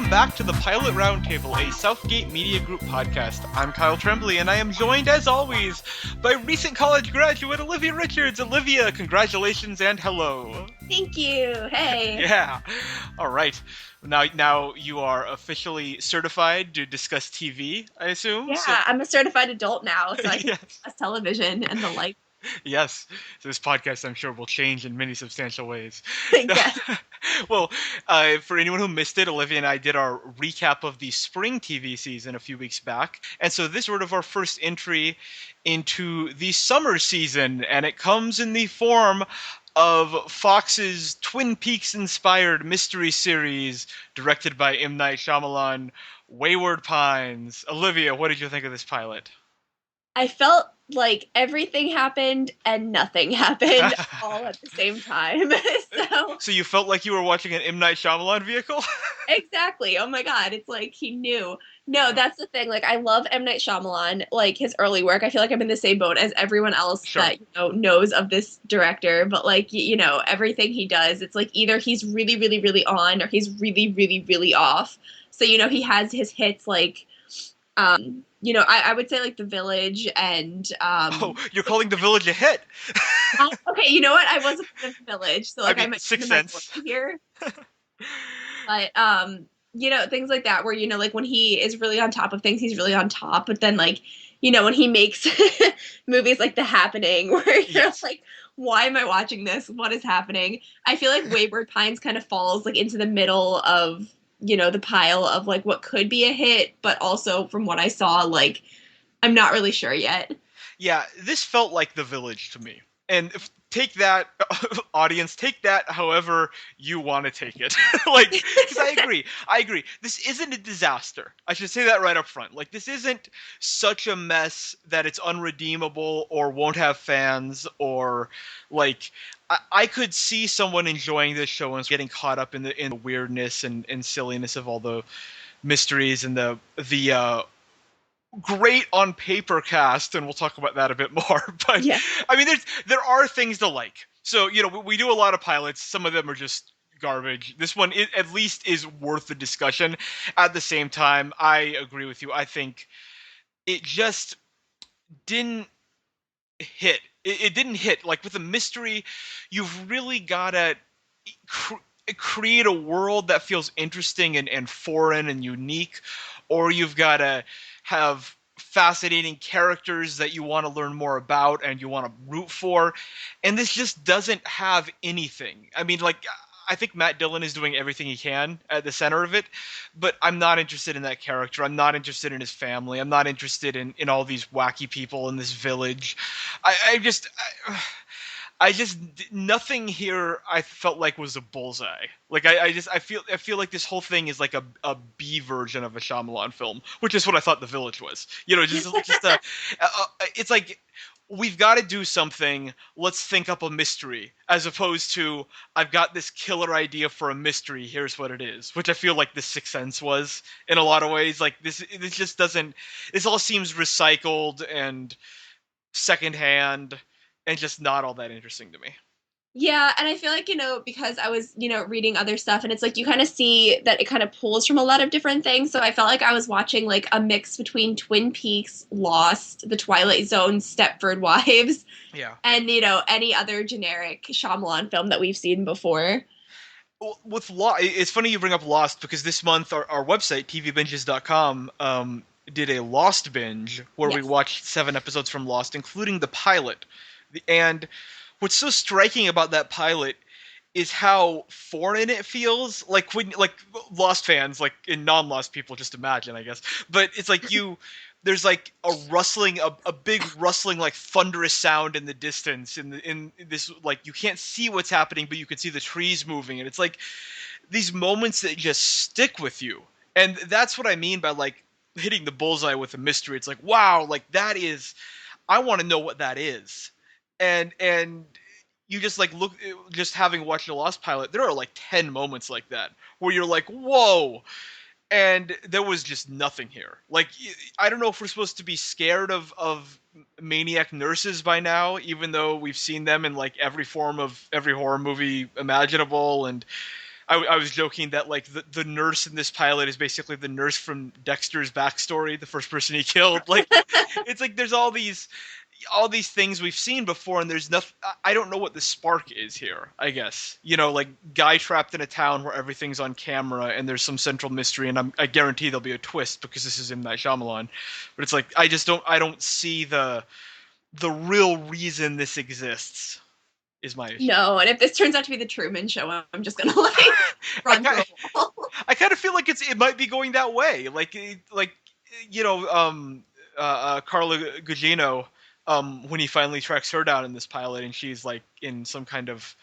back to the Pilot Roundtable, a Southgate Media Group podcast. I'm Kyle Tremblay, and I am joined, as always, by recent college graduate Olivia Richards. Olivia, congratulations and hello. Thank you. Hey. Yeah. All right. Now you are officially certified to discuss TV, I assume? Yeah, So, I'm a certified adult now, so I can yes. discuss television and the like. Yes. So this podcast, I'm sure, will change in many substantial ways. Yes. Well, for anyone who missed it, Olivia and I did our recap of the spring TV season a few weeks back. And so this is sort of our first entry into the summer season, and it comes in the form of Fox's Twin Peaks-inspired mystery series directed by M. Night Shyamalan, Wayward Pines. Olivia, what did you think of this pilot? I felt like everything happened and nothing happened all at the same time. So you felt like you were watching an M. Night Shyamalan vehicle? Exactly. Oh my God. It's like he knew. No, that's the thing. Like, I love M. Night Shyamalan, like his early work. I feel like I'm in the same boat as everyone else Sure. that, knows of this director. But like, everything he does, it's like either he's really, really, really on or he's really, really, really off. So, he has his hits like, I would say like The Village and Oh, you're calling The Village a hit? okay, you know what? I was a fan of The Village, so like I might Sixth put Sense here. But things like that where like when he is really on top of things, he's really on top. But then like, when he makes movies like The Happening, where you're Yes. like, why am I watching this? What is happening? I feel like Wayward Pines kind of falls like into the middle of the pile of like what could be a hit, but also from what I saw, like I'm not really sure yet. Yeah, this felt like The Village to me. And take that, audience, take that however you want to take it. Like, because I agree. This isn't a disaster. I should say that right up front. Like, this isn't such a mess that it's unredeemable or won't have fans or, like, I could see someone enjoying this show and getting caught up in the weirdness and silliness of all the mysteries and the great on paper cast, and we'll talk about that a bit more. But Yeah. I mean, there are things to like. So we do a lot of pilots. Some of them are just garbage. This one at least is worth the discussion. At the same time, I agree with you. I think it just didn't hit. It didn't hit. Like with a mystery, you've really gotta create a world that feels interesting and foreign and unique, or you've gotta have fascinating characters that you want to learn more about and you want to root for, and this just doesn't have anything. I mean, like, I think Matt Dillon is doing everything he can at the center of it, but I'm not interested in that character. I'm not interested in his family. I'm not interested in all these wacky people in this village. I just nothing here I felt like was a bullseye. Like I feel like this whole thing is like a B version of a Shyamalan film, which is what I thought The Village was. It's like we've got to do something. Let's think up a mystery, as opposed to I've got this killer idea for a mystery. Here's what it is, which I feel like The Sixth Sense was in a lot of ways. Like this just doesn't. This all seems recycled and secondhand and just not all that interesting to me. Yeah, and I feel like, because I was, reading other stuff, and it's like you kind of see that it kind of pulls from a lot of different things. So I felt like I was watching like a mix between Twin Peaks, Lost, The Twilight Zone, Stepford Wives, Yeah. and, any other generic Shyamalan film that we've seen before. With it's funny you bring up Lost, because this month our website, tvbinges.com, did a Lost binge where we Yes. watched 7 episodes from Lost, including the pilot. And what's so striking about that pilot is how foreign it feels. Like when, like Lost fans, like in non-Lost people, just imagine, I guess. But it's like there's like a rustling, a big rustling, like thunderous sound in the distance. In this, like you can't see what's happening, but you can see the trees moving, and it's like these moments that just stick with you. And that's what I mean by like hitting the bullseye with a mystery. It's like, wow, like that is, I want to know what that is. And you just like look, just having watched the Lost pilot, there are like 10 moments like that where you're like, whoa, and there was just nothing here. Like, I don't know if we're supposed to be scared of maniac nurses by now, even though we've seen them in like every form of every horror movie imaginable, and I was joking that like the nurse in this pilot is basically the nurse from Dexter's backstory, the first person he killed. Like, it's like there's all these things we've seen before, and there's nothing. I don't know what the spark is here. I guess, you know, like guy trapped in a town where everything's on camera, and there's some central mystery, and I guarantee there'll be a twist because this is M. Night Shyamalan. But it's like I don't see the real reason this exists. Is my issue. No, and if this turns out to be the Truman Show, I'm just gonna like I run through kind a wall. I kind of feel like it might be going that way. Like you know, Carla Gugino, when he finally tracks her down in this pilot, and she's like in some kind of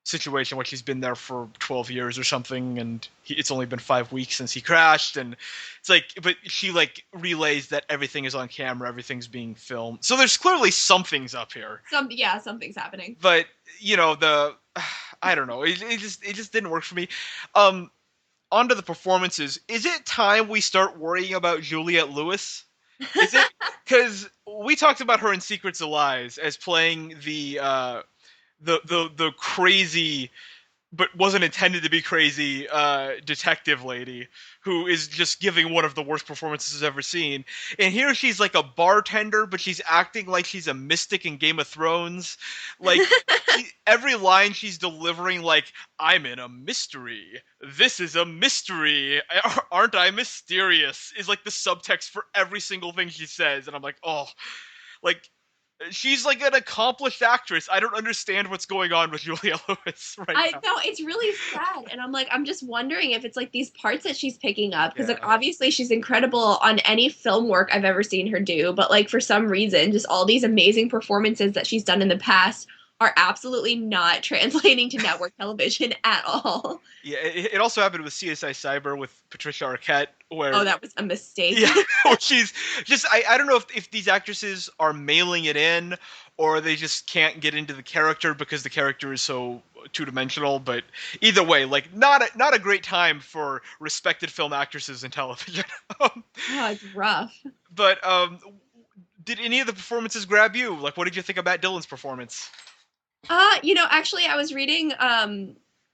situation where she's been there for 12 years or something, and it's only been 5 weeks since he crashed, and it's like, but she like relays that everything is on camera, everything's being filmed, so there's clearly something's up here. Something's happening. But you know, I don't know, it just didn't work for me. Um, Onto the performances. Is it time we start worrying about Juliette Lewis? Is it, because we talked about her in Secrets of Lies as playing the crazy but wasn't intended to be crazy detective lady who is just giving one of the worst performances I've ever seen. And here she's like a bartender, but she's acting like she's a mystic in Game of Thrones. Like every line she's delivering, like, I'm in a mystery. This is a mystery. Aren't I mysterious? Is like the subtext for every single thing she says. And I'm like, oh, like, she's like an accomplished actress. I don't understand what's going on with Julia Lewis right I now. know it's really sad, and I'm like, I'm just wondering if it's like these parts that she's picking up, because like Yeah. obviously she's incredible on any film work I've ever seen her do, but like for some reason, just all these amazing performances that she's done in the past are absolutely not translating to network television at all. Yeah, it also happened with CSI Cyber with Patricia Arquette, where Oh, that was a mistake. yeah, where she's just I don't know if these actresses are mailing it in or they just can't get into the character because the character is so two-dimensional. But either way, like not a great time for respected film actresses in television. Oh, it's rough. But did any of the performances grab you? Like, what did you think of Matt Dillon's performance? Actually, I was reading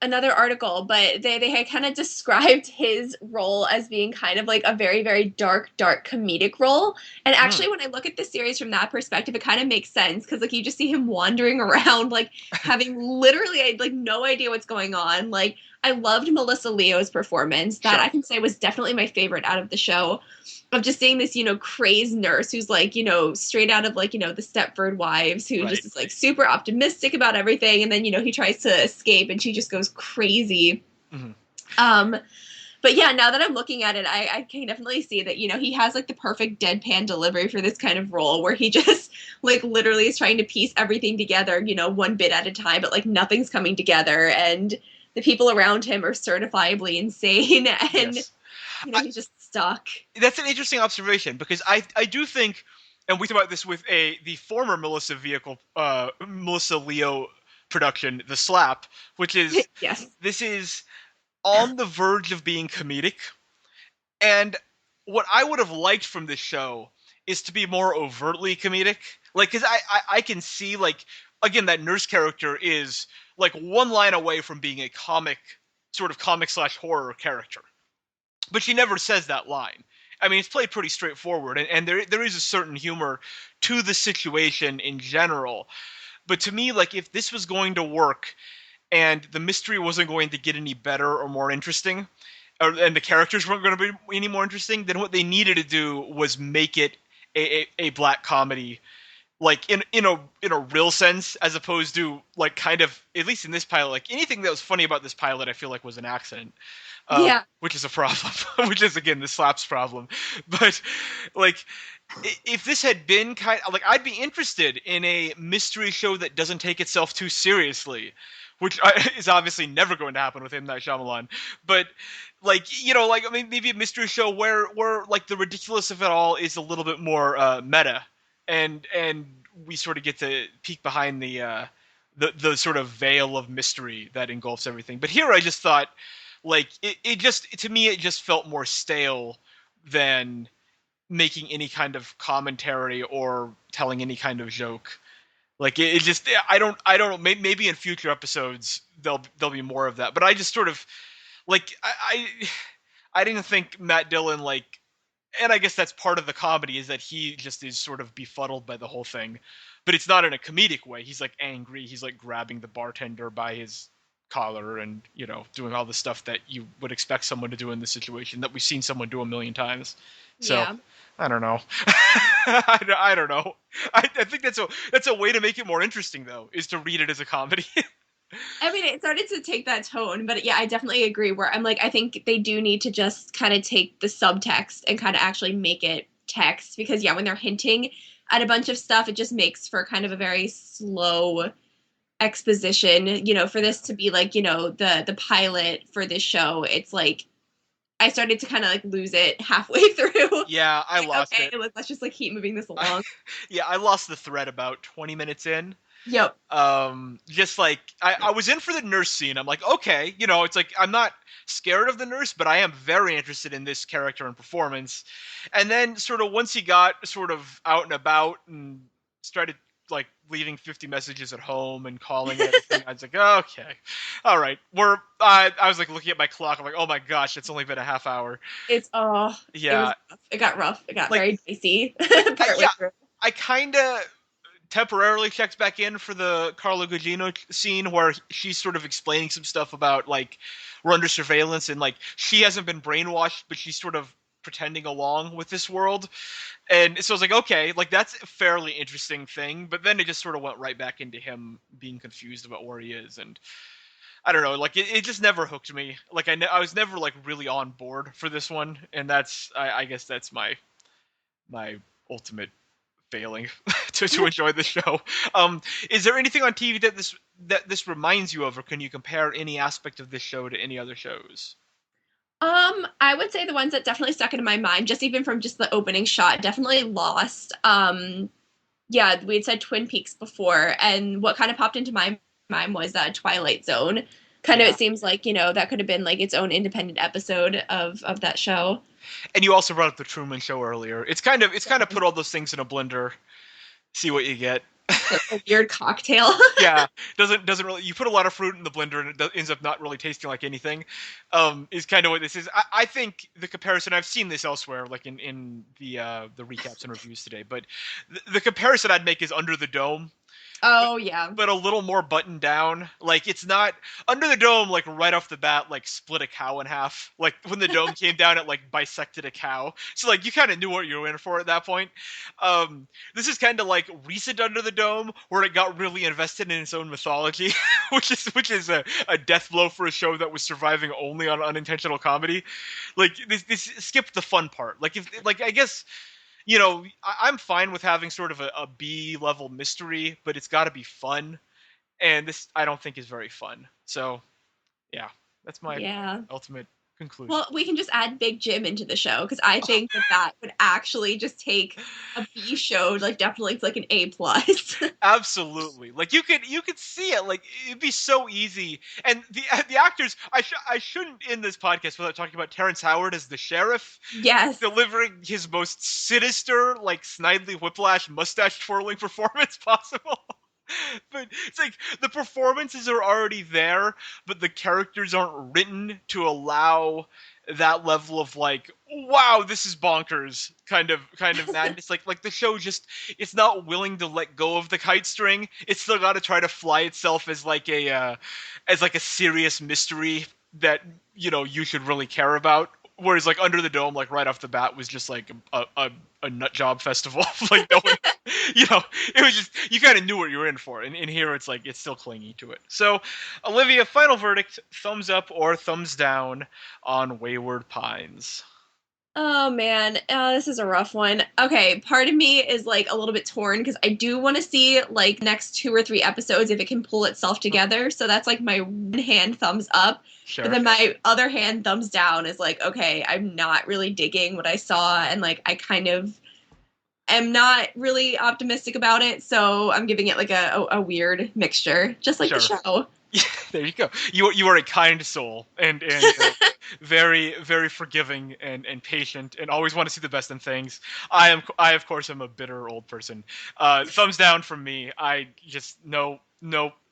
another article, but they had kind of described his role as being kind of like a very, very dark comedic role. And Mm. actually, when I look at the series from that perspective, it kind of makes sense because like you just see him wandering around, like having literally like no idea what's going on. Like I loved Melissa Leo's performance. That Sure. I can say was definitely my favorite out of the show. Of just seeing this, crazed nurse who's like, straight out of like, the Stepford Wives, who Right. just is like super optimistic about everything. And then, he tries to escape and she just goes crazy. Mhm. But yeah, now that I'm looking at it, I can definitely see that, he has like the perfect deadpan delivery for this kind of role where he just like literally is trying to piece everything together, one bit at a time, but like nothing's coming together. And the people around him are certifiably insane. And, Yes. he's just stuck. That's an interesting observation because I do think, and we talked about this with the former Melissa Leo production, The Slap, which is Yes. this is on the verge of being comedic, and what I would have liked from this show is to be more overtly comedic, like because I can see like again that nurse character is like one line away from being a comic slash horror character. But she never says that line. I mean, it's played pretty straightforward, and there is a certain humor to the situation in general. But to me, like if this was going to work, and the mystery wasn't going to get any better or more interesting, and the characters weren't going to be any more interesting, then what they needed to do was make it a black comedy, like in a real sense, as opposed to like kind of, at least in this pilot, like anything that was funny about this pilot, I feel like was an accident. Yeah. Which is a problem, which is again the slaps problem. But like, if this had been kind of like, I'd be interested in a mystery show that doesn't take itself too seriously, which is obviously never going to happen with M. Night Shyamalan. But like, like I mean, maybe a mystery show where like the ridiculous of it all is a little bit more meta, and we sort of get to peek behind the sort of veil of mystery that engulfs everything. But here, I just thought, like it just, to me, it just felt more stale than making any kind of commentary or telling any kind of joke. Like it just, I don't know. Maybe in future episodes there'll be more of that. But I just sort of, like I didn't think Matt Dillon like, and I guess that's part of the comedy is that he just is sort of befuddled by the whole thing, but it's not in a comedic way. He's like angry. He's like grabbing the bartender by his collar and doing all the stuff that you would expect someone to do in this situation that we've seen someone do a million times. So Yeah. I don't know. I don't know. I think that's a way to make it more interesting though, is to read it as a comedy. I mean, it started to take that tone, but yeah, I definitely agree. Where I'm like, I think they do need to just kind of take the subtext and kind of actually make it text because, yeah, when they're hinting at a bunch of stuff, it just makes for kind of a very slow exposition. For this to be like, the pilot for this show, it's like I started to kind of like lose it halfway through. Yeah, I Like, lost okay, it. let's just like keep moving this along. Yeah, I lost the thread about 20 minutes in. Yep. Just like I was in for the nurse scene. I'm like, okay, it's like I'm not scared of the nurse, but I am very interested in this character and performance. And then sort of once he got sort of out and about and started like leaving 50 messages at home and calling and everything, I was like, okay, all right, I was like looking at my clock. I'm like, oh my gosh, it's only been a half hour. It was Yeah, rough. It got rough. It got like very dicey partway yeah, through. I kind of temporarily checked back in for the Carla Gugino scene where she's sort of explaining some stuff about like we're under surveillance and like she hasn't been brainwashed, but she's sort of pretending along with this world. And so I was like, okay, like that's a fairly interesting thing. But then it just sort of went right back into him being confused about where he is. And I don't know, like it just never hooked me. Like I was never like really on board for this one. And I guess that's my ultimate failing to enjoy the show. Is there anything on TV that this reminds you of, or can you compare any aspect of this show to any other shows? I would say the ones that definitely stuck into my mind, just even from just the opening shot, definitely Lost. Yeah, we had said Twin Peaks before, and what kind of popped into my mind was Twilight Zone. Kind of, Yeah, it seems like that could have been like its own independent episode of that show. and you also brought up the Truman Show earlier. It's kind of put all those things in a blender, see what you get. A weird cocktail. Yeah, doesn't really. You put a lot of fruit in the blender and ends up not really tasting like anything. Is kind of what this is. I think the comparison I've seen this elsewhere, like in the recaps and reviews today, but the comparison I'd make is Under the Dome, Oh yeah. but a little more buttoned down. Like it's not Under the Dome, like right off the bat, like split a cow in half. Like when the dome came down, it like bisected a cow. So like you kind of knew what you were in for at that point. This is kind of like recent Under the Dome, where it got really invested in its own mythology, which is a death blow for a show that was surviving only on unintentional comedy. Like this skipped the fun part. Like if like I guess I'm fine with having sort of a B level mystery, but it's got to be fun. And this, I don't think, is very fun. So, yeah, that's my Yeah. ultimate conclusion. Well, we can just add Big Jim into the show because I think that would actually just take a B show like definitely to like an A plus. Absolutely, like you could see it. Like it'd be so easy. And the actors, I shouldn't end this podcast without talking about Terrence Howard as the sheriff, Yes. delivering his most sinister, like Snidely Whiplash mustache twirling performance possible. But it's like the performances are already there, but the characters aren't written to allow that level of like, wow, this is bonkers kind of madness. Like the show just it's not willing to let go of the kite string. It's still got to try to fly itself as like a serious mystery that you should really care about. Whereas like Under the Dome, like right off the bat, was just like a nut job festival. Like no one, you know, it was just you kind of knew what you were in for. And here it's like it's still clingy to it. So, Olivia, final verdict: thumbs up or thumbs down on Wayward Pines? Oh man, this is a rough one. Okay, part of me is like a little bit torn because I do want to see like next 2 or 3 episodes if it can pull itself together. So that's like my one hand thumbs up. Sure. But then my other hand thumbs down is like, okay, I'm not really digging what I saw, and like I kind of am not really optimistic about it. So I'm giving it like a weird mixture, just like the Sure. show. Yeah, there you go. You are a kind soul and very very forgiving and patient and always want to see the best in things. I of course am a bitter old person. Thumbs down from me. I just no,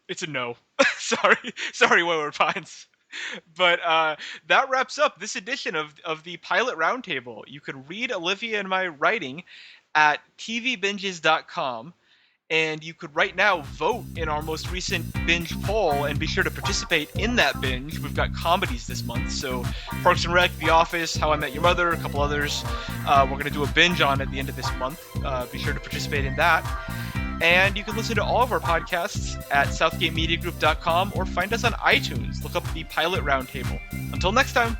it's a no. Sorry, Wayward Pines. But that wraps up this edition of the Pilot Roundtable. You can read Olivia and my writing at tvbinges.com. And you could right now vote in our most recent binge poll and be sure to participate in that binge. We've got comedies this month, so Parks and Rec, The Office, How I Met Your Mother, a couple others. We're going to do a binge on at the end of this month. Be sure to participate in that. And you can listen to all of our podcasts at southgatemediagroup.com or find us on iTunes. Look up the Pilot Roundtable. Until next time.